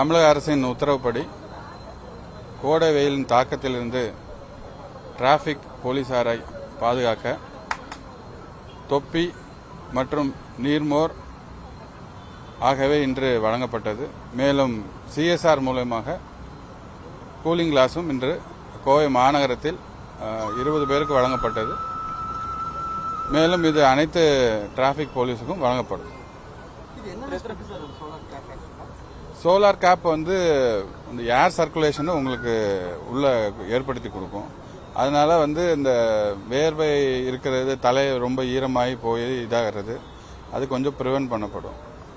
தமிழக அரசின் உத்தரவுப்படி கோடை வெயிலின் தாக்கத்திலிருந்து டிராபிக் போலீசாரை பாதுகாக்க தொப்பி மற்றும் நீர்மோர் ஆகவே இன்று வழங்கப்பட்டது. மேலும் சிஎஸ்ஆர் மூலமாக கூலிங் கிளாஸும் இன்று கோவை மாநகரத்தில் 20 பேருக்கு வழங்கப்பட்டது. மேலும் இது அனைத்து டிராபிக் போலீஸுக்கும் வழங்கப்படும். சோலார் கேப் வந்து இந்த ஏர் சர்க்குலேஷனை உங்களுக்கு உள்ள ஏற்படுத்தி கொடுக்கும். அதனால வந்து இந்த வேர்வை இருக்கிறது, தலை ரொம்ப ஈரமாகி போய் இதாகிறது, அது கொஞ்சம் ப்ரிவென்ட் பண்ணப்படும்.